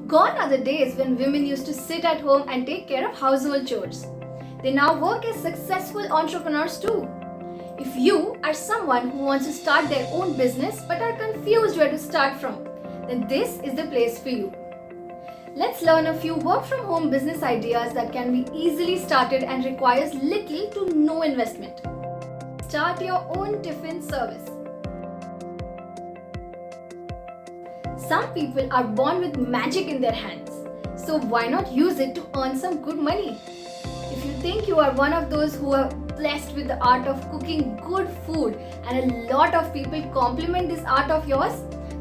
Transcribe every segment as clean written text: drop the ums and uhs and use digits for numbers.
Gone are the days when women used to sit at home and take care of household chores. They now work as successful entrepreneurs too. If you are someone who wants to start their own business but are confused where to start from, then this is the place for you. Let's learn a few work from home business ideas that can be easily started and requires little to no investment. Start your own Tiffin service. Some people are born with magic in their hands, so why not use it to earn some good money? If you think you are one of those who are blessed with the art of cooking good food and a lot of people compliment this art of yours,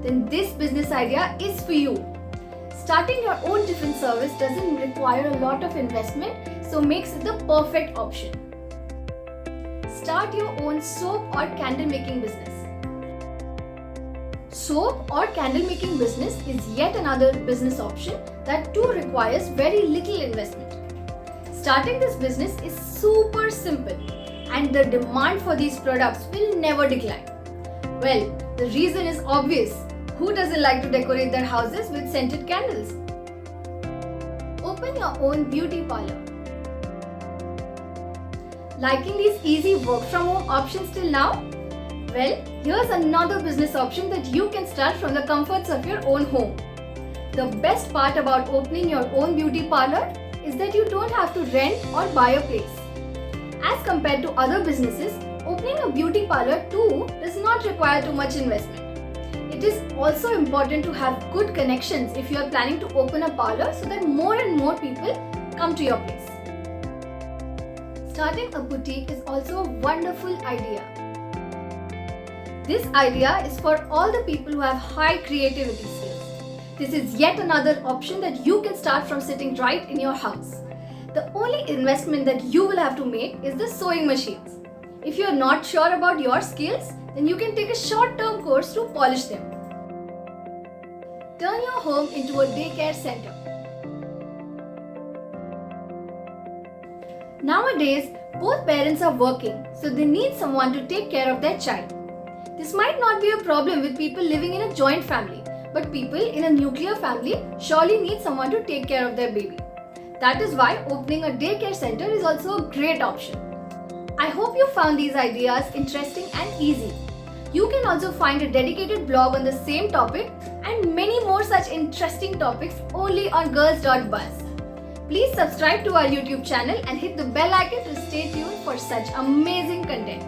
then this business idea is for you. Starting your own Tiffin service doesn't require a lot of investment, so makes it the perfect option. Start your own soap or candle making business. Soap or candle making business is yet another business option that too requires very little investment. Starting this business is super simple and the demand for these products will never decline. Well, the reason is obvious. Who doesn't like to decorate their houses with scented candles? Open your own beauty parlor. Liking these easy work from home options till now? Well, here's another business option that you can start from the comforts of your own home. The best part about opening your own beauty parlor is that you don't have to rent or buy a place. As compared to other businesses, opening a beauty parlor too does not require too much investment. It is also important to have good connections if you are planning to open a parlor so that more and more people come to your place. Starting a boutique is also a wonderful idea. This idea is for all the people who have high creativity skills. This is yet another option that you can start from sitting right in your house. The only investment that you will have to make is the sewing machines. If you are not sure about your skills, then you can take a short-term course to polish them. Turn your home into a daycare center. Nowadays, both parents are working, so they need someone to take care of their child. This might not be a problem with people living in a joint family, but people in a nuclear family surely need someone to take care of their baby. That is why opening a daycare center is also a great option. I hope you found these ideas interesting and easy. You can also find a dedicated blog on the same topic and many more such interesting topics only on girls.buzz. Please subscribe to our YouTube channel and hit the bell icon to stay tuned for such amazing content.